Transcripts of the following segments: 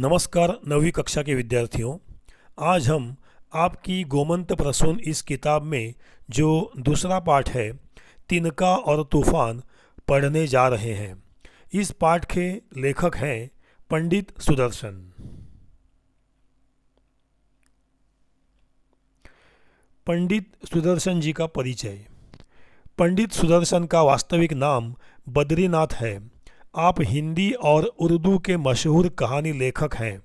नमस्कार नवीं कक्षा के विद्यार्थियों। आज हम आपकी गोमंत प्रसून इस किताब में जो दूसरा पाठ है तिनका और तूफान पढ़ने जा रहे हैं। इस पाठ के लेखक हैं पंडित सुदर्शन। पंडित सुदर्शन जी का परिचय। पंडित सुदर्शन का वास्तविक नाम बद्रीनाथ है। आप हिंदी और उर्दू के मशहूर कहानी लेखक हैं।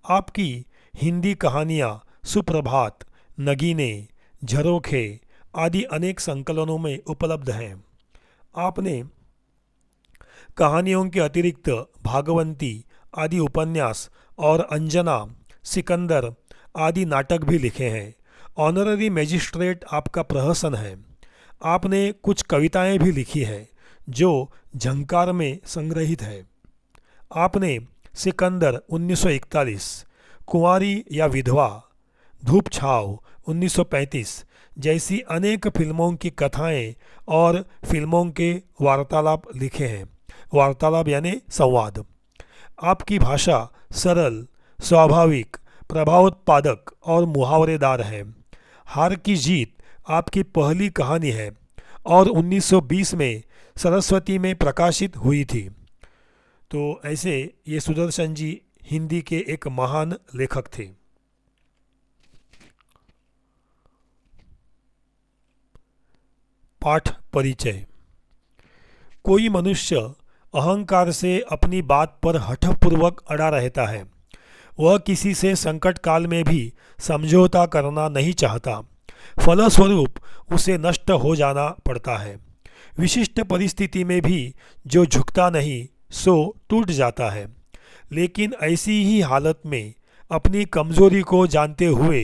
आपकी हिंदी कहानियाँ सुप्रभात, नगीने, झरोखे आदि अनेक संकलनों में उपलब्ध हैं। आपने कहानियों के अतिरिक्त भागवंती आदि उपन्यास और अंजना, सिकंदर आदि नाटक भी लिखे हैं। ऑनररी मैजिस्ट्रेट आपका प्रहसन है। आपने कुछ कविताएं भी लिखी हैं जो झंकार में संग्रहित है। आपने सिकंदर 1941, कुंवारी या विधवा, धूप छाव 1935 जैसी अनेक फिल्मों की कथाएं और फिल्मों के वार्तालाप लिखे हैं। वार्तालाप यानी संवाद। आपकी भाषा सरल, स्वाभाविक, प्रभावोत्पादक और मुहावरेदार है। हार की जीत आपकी पहली कहानी है और 1920 में सरस्वती में प्रकाशित हुई थी। तो ऐसे ये सुदर्शन जी हिंदी के एक महान लेखक थे। पाठ परिचय। कोई मनुष्य अहंकार से अपनी बात पर हठपूर्वक अड़ा रहता है। वह किसी से संकट काल में भी समझौता करना नहीं चाहता। फलस्वरूप उसे नष्ट हो जाना पड़ता है। विशिष्ट परिस्थिति में भी जो झुकता नहीं सो टूट जाता है। लेकिन ऐसी ही हालत में अपनी कमजोरी को जानते हुए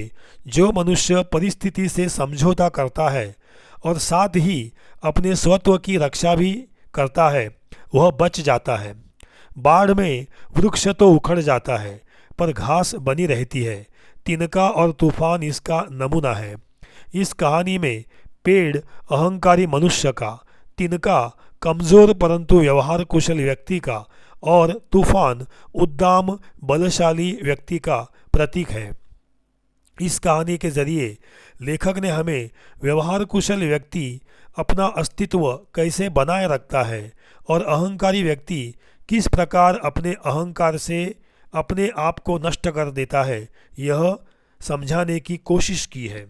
जो मनुष्य परिस्थिति से समझौता करता है और साथ ही अपने स्वत्व की रक्षा भी करता है वह बच जाता है। बाढ़ में वृक्ष तो उखड़ जाता है पर घास बनी रहती है। तिनका और तूफान इसका नमूना है। इस कहानी में पेड़ अहंकारी मनुष्य का, तिनका कमज़ोर परंतु व्यवहार कुशल व्यक्ति का और तूफान उद्दाम बलशाली व्यक्ति का प्रतीक है। इस कहानी के जरिए लेखक ने हमें व्यवहार कुशल व्यक्ति अपना अस्तित्व कैसे बनाए रखता है और अहंकारी व्यक्ति किस प्रकार अपने अहंकार से अपने आप को नष्ट कर देता है यह समझाने की कोशिश की है।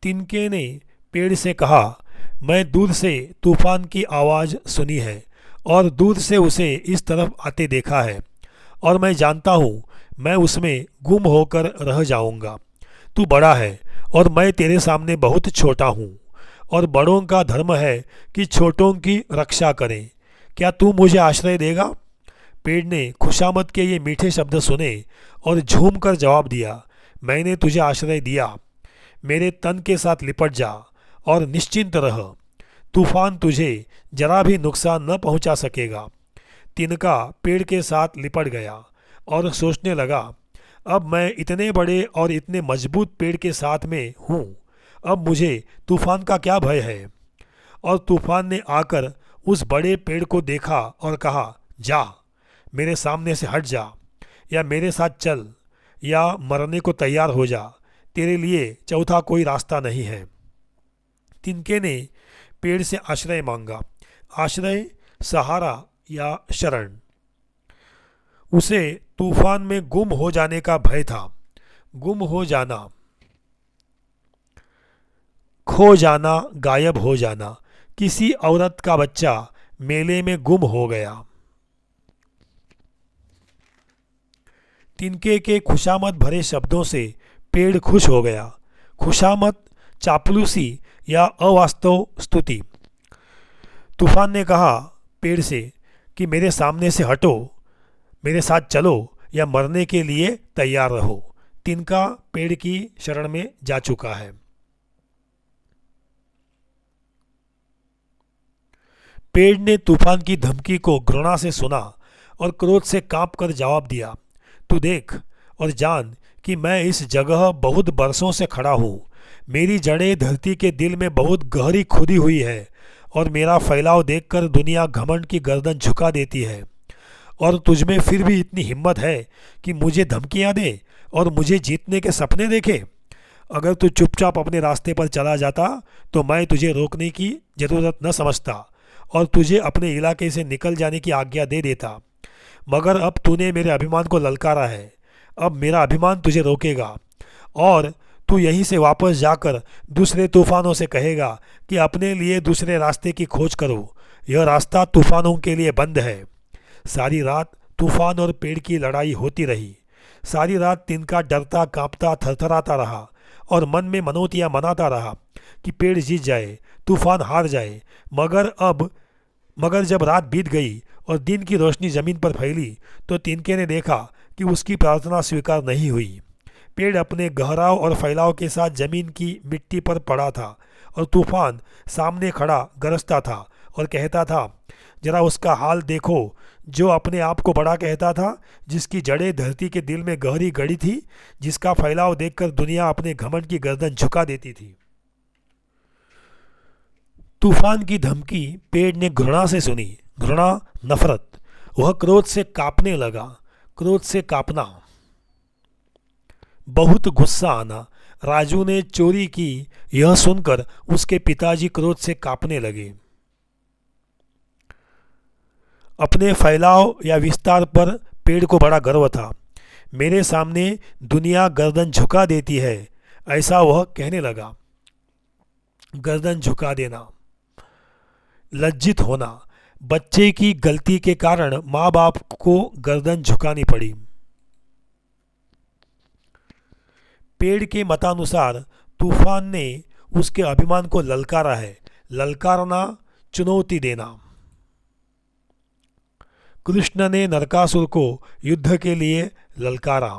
तिनके ने पेड़ से कहा, मैं दूर से तूफान की आवाज़ सुनी है और दूर से उसे इस तरफ आते देखा है और मैं जानता हूँ मैं उसमें गुम होकर रह जाऊँगा। तू बड़ा है और मैं तेरे सामने बहुत छोटा हूँ और बड़ों का धर्म है कि छोटों की रक्षा करें। क्या तू मुझे आश्रय देगा? पेड़ ने खुशामद के ये मीठे शब्द सुने और झूम कर जवाब दिया, मैंने तुझे आश्रय दिया। मेरे तन के साथ लिपट जा और निश्चिंत रह। तूफान तुझे जरा भी नुकसान न पहुंचा सकेगा। तिनका पेड़ के साथ लिपट गया और सोचने लगा, अब मैं इतने बड़े और इतने मजबूत पेड़ के साथ में हूँ, अब मुझे तूफान का क्या भय है। और तूफान ने आकर उस बड़े पेड़ को देखा और कहा, जा मेरे सामने से हट जा, या मेरे साथ चल, या मरने को तैयार हो जा। तेरे लिए चौथा कोई रास्ता नहीं है। तिनके ने पेड़ से आश्रय मांगा। आश्रय, सहारा या शरण। उसे तूफान में गुम हो जाने का भय था। गुम हो जाना, खो जाना, गायब हो जाना। किसी औरत का बच्चा मेले में गुम हो गया। तिनके के खुशामद भरे शब्दों से पेड़ खुश हो गया। खुशामद, चापलूसी या अवास्तव स्तुति। तूफान ने कहा पेड़ से कि मेरे सामने से हटो, मेरे साथ चलो या मरने के लिए तैयार रहो। तिनका पेड़ की शरण में जा चुका है। पेड़ ने तूफान की धमकी को घृणा से सुना और क्रोध से कांप कर जवाब दिया, तू देख और जान कि मैं इस जगह बहुत बरसों से खड़ा हूँ। मेरी जड़ें धरती के दिल में बहुत गहरी खुदी हुई है और मेरा फैलाव देखकर दुनिया घमंड की गर्दन झुका देती है। और तुझमें फिर भी इतनी हिम्मत है कि मुझे धमकियां दे और मुझे जीतने के सपने देखे। अगर तू चुपचाप अपने रास्ते पर चला जाता तो मैं तुझे रोकने की ज़रूरत न समझता और तुझे अपने इलाके से निकल जाने की आज्ञा दे देता। मगर अब तूने मेरे अभिमान को ललकारा है। अब मेरा अभिमान तुझे रोकेगा और तू यहीं से वापस जाकर दूसरे तूफानों से कहेगा कि अपने लिए दूसरे रास्ते की खोज करो। यह रास्ता तूफानों के लिए बंद है। सारी रात तूफान और पेड़ की लड़ाई होती रही। सारी रात तिनका डरता कांपता थरथराता रहा और मन में मनौतियाँ मनाता रहा कि पेड़ जीत जाए, तूफान हार जाए। मगर जब रात बीत गई और दिन की रोशनी ज़मीन पर फैली तो तिनके ने देखा कि उसकी प्रार्थना स्वीकार नहीं हुई। पेड़ अपने गहराव और फैलाव के साथ ज़मीन की मिट्टी पर पड़ा था और तूफान सामने खड़ा गरजता था और कहता था, जरा उसका हाल देखो, जो अपने आप को बड़ा कहता था, जिसकी जड़ें धरती के दिल में गहरी गड़ी थी, जिसका फैलाव देखकर दुनिया अपने घमंड की गर्दन झुका देती थी। तूफान की धमकी पेड़ ने घृणा से सुनी। घृणा, नफरत। वह क्रोध से कांपने लगा। क्रोध से कांपना, बहुत गुस्सा आना। राजू ने चोरी की यह सुनकर उसके पिताजी क्रोध से कांपने लगे। अपने फैलाव या विस्तार पर पेड़ को बड़ा गर्व था। मेरे सामने दुनिया गर्दन झुका देती है, ऐसा वह कहने लगा। गर्दन झुका देना, लज्जित होना। बच्चे की गलती के कारण माँ बाप को गर्दन झुकानी पड़ी। पेड़ के मतानुसार तूफान ने उसके अभिमान को ललकारा है। ललकारना, चुनौती देना। कृष्ण ने नरकासुर को युद्ध के लिए ललकारा।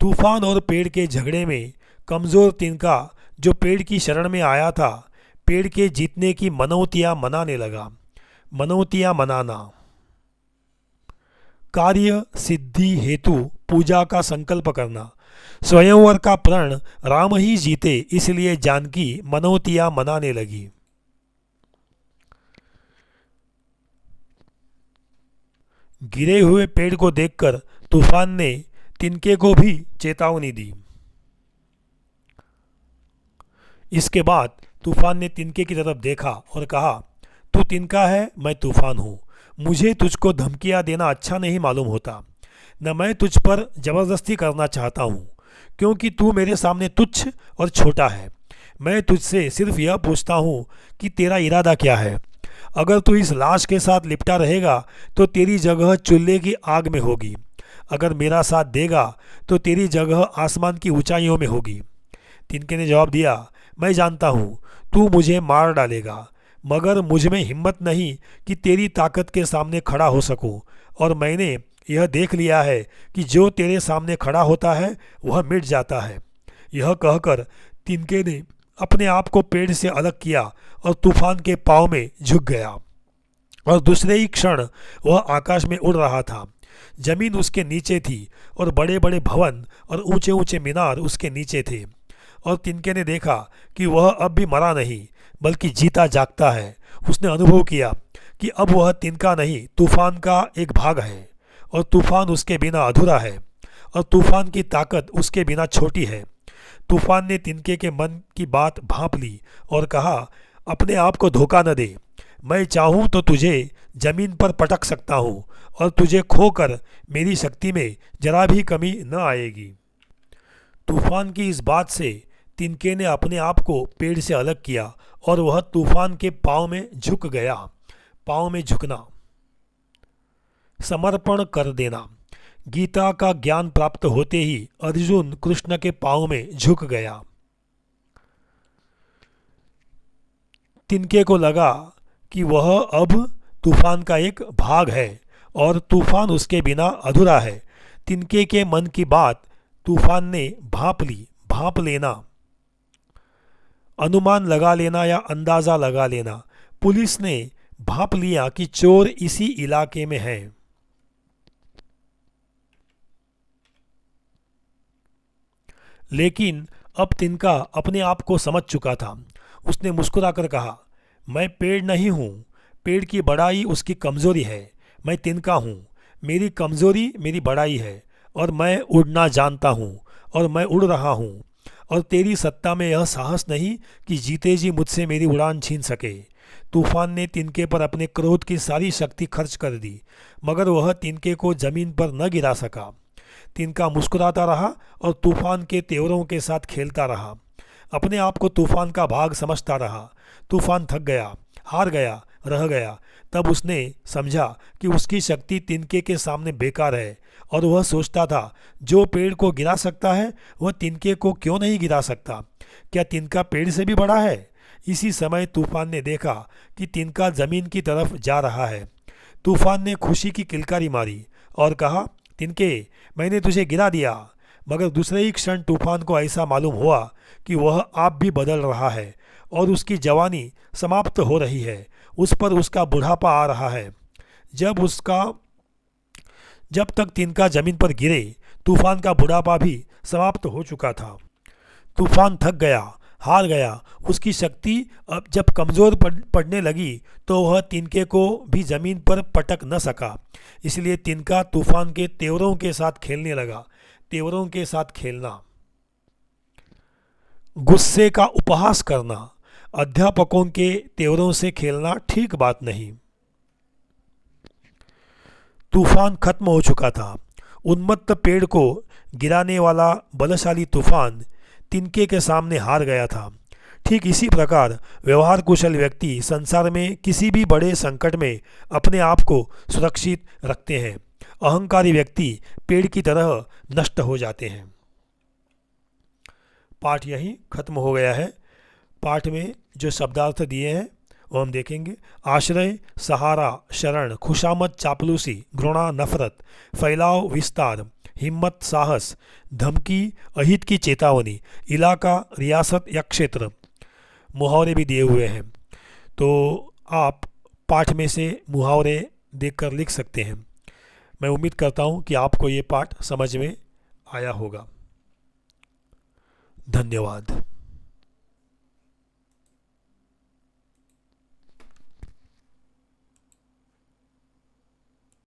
तूफान और पेड़ के झगड़े में कमजोर तिनका जो पेड़ की शरण में आया था, पेड़ के जीतने की मनौतियां मनाने लगा। मनौतियां मनाना, कार्य सिद्धि हेतु पूजा का संकल्प करना। स्वयंवर का प्रण राम ही जीते, इसलिए जानकी मनौतियां मनाने लगी। गिरे हुए पेड़ को देखकर तूफान ने तिनके को भी चेतावनी दी। इसके बाद तूफान ने तिनके की तरफ देखा और कहा, तू तिनका है, मैं तूफान हूँ। मुझे तुझको धमकियाँ देना अच्छा नहीं मालूम होता, न मैं तुझ पर जबरदस्ती करना चाहता हूँ, क्योंकि तू मेरे सामने तुच्छ और छोटा है। मैं तुझसे सिर्फ यह पूछता हूँ कि तेरा इरादा क्या है। अगर तू इस लाश के साथ लिपटा रहेगा तो तेरी जगह चूल्हे की आग में होगी। अगर मेरा साथ देगा तो तेरी जगह आसमान की ऊंचाइयों में होगी। तिनके ने जवाब दिया, मैं जानता हूँ तू मुझे मार डालेगा, मगर मुझ में हिम्मत नहीं कि तेरी ताकत के सामने खड़ा हो सकूं, और मैंने यह देख लिया है कि जो तेरे सामने खड़ा होता है वह मिट जाता है। यह कहकर तिनके ने अपने आप को पेड़ से अलग किया और तूफान के पाँव में झुक गया, और दूसरे ही क्षण वह आकाश में उड़ रहा था। जमीन उसके नीचे थी और बड़े बड़े भवन और ऊंचे ऊंचे मीनार उसके नीचे थे। और तिनके ने देखा कि वह अब भी मरा नहीं बल्कि जीता जागता है। उसने अनुभव किया कि अब वह तिनका नहीं, तूफान का एक भाग है, और तूफान उसके बिना अधूरा है, और तूफान की ताकत उसके बिना छोटी है। तूफान ने तिनके के मन की बात भांप ली और कहा, अपने आप को धोखा न दे। मैं चाहूँ तो तुझे जमीन पर पटक सकता हूँ और तुझे खोकर मेरी शक्ति में जरा भी कमी न आएगी। तूफान की इस बात से तिनके ने अपने आप को पेड़ से अलग किया और वह तूफान के पाँव में झुक गया। पाँव में झुकना, समर्पण कर देना। गीता का ज्ञान प्राप्त होते ही अर्जुन कृष्ण के पाँव में झुक गया। तिनके को लगा कि वह अब तूफान का एक भाग है और तूफान उसके बिना अधूरा है। तिनके के मन की बात तूफान ने भांप ली। भांप लेना, अनुमान लगा लेना या अंदाज़ा लगा लेना। पुलिस ने भांप लिया कि चोर इसी इलाके में है। लेकिन अब तिनका अपने आप को समझ चुका था। उसने मुस्कुराकर कहा, मैं पेड़ नहीं हूँ, पेड़ की बड़ाई उसकी कमज़ोरी है। मैं तिनका हूँ, मेरी कमज़ोरी मेरी बड़ाई है, और मैं उड़ना जानता हूँ, और मैं उड़ रहा हूँ। और तेरी सत्ता में यह साहस नहीं कि जीते जी मुझसे मेरी उड़ान छीन सके। तूफान ने तिनके पर अपने क्रोध की सारी शक्ति खर्च कर दी, मगर वह तिनके को जमीन पर न गिरा सका। तिनका मुस्कुराता रहा और तूफान के तेवरों के साथ खेलता रहा। अपने आप को तूफान का भाग समझता रहा। तूफान थक गया, हार गया, रह गया। तब उसने समझा कि उसकी शक्ति तिनके के सामने बेकार है, और वह सोचता था, जो पेड़ को गिरा सकता है वह तिनके को क्यों नहीं गिरा सकता? क्या तिनका पेड़ से भी बड़ा है? इसी समय तूफान ने देखा कि तिनका जमीन की तरफ जा रहा है। तूफान ने खुशी की किलकारी मारी और कहा, तिनके, मैंने तुझे गिरा दिया। मगर दूसरे ही क्षण तूफान को ऐसा मालूम हुआ कि वह आप भी बदल रहा है और उसकी जवानी समाप्त हो रही है। उस पर उसका बुढ़ापा आ रहा है। जब तक तिनका जमीन पर गिरे, तूफान का बुढ़ापा भी समाप्त हो चुका था। तूफान थक गया, हार गया। उसकी शक्ति अब जब कमज़ोर पड़ने लगी तो वह तिनके को भी ज़मीन पर पटक न सका। इसलिए तिनका तूफान के तेवरों के साथ खेलने लगा। तेवरों के साथ खेलना, गुस्से का उपहास करना, अध्यापकों के तेवरों से खेलना ठीक बात नहीं। तूफान खत्म हो चुका था। उन्मत्त पेड़ को गिराने वाला बलशाली तूफान तिनके के सामने हार गया था। ठीक इसी प्रकार व्यवहार कुशल व्यक्ति संसार में किसी भी बड़े संकट में अपने आप को सुरक्षित रखते हैं। अहंकारी व्यक्ति पेड़ की तरह नष्ट हो जाते हैं। पाठ यहीं खत्म हो गया है। पाठ में जो शब्दार्थ दिए हैं वो हम देखेंगे। आश्रय, सहारा, शरण, खुशामद, चापलूसी, घृणा, नफरत, फैलाव, विस्तार, हिम्मत, साहस, धमकी, अहित की चेतावनी, इलाका, रियासत या क्षेत्र। मुहावरे भी दिए हुए हैं, तो आप पाठ में से मुहावरे देखकर लिख सकते हैं। मैं उम्मीद करता हूँ कि आपको ये पाठ समझ में आया होगा। धन्यवाद।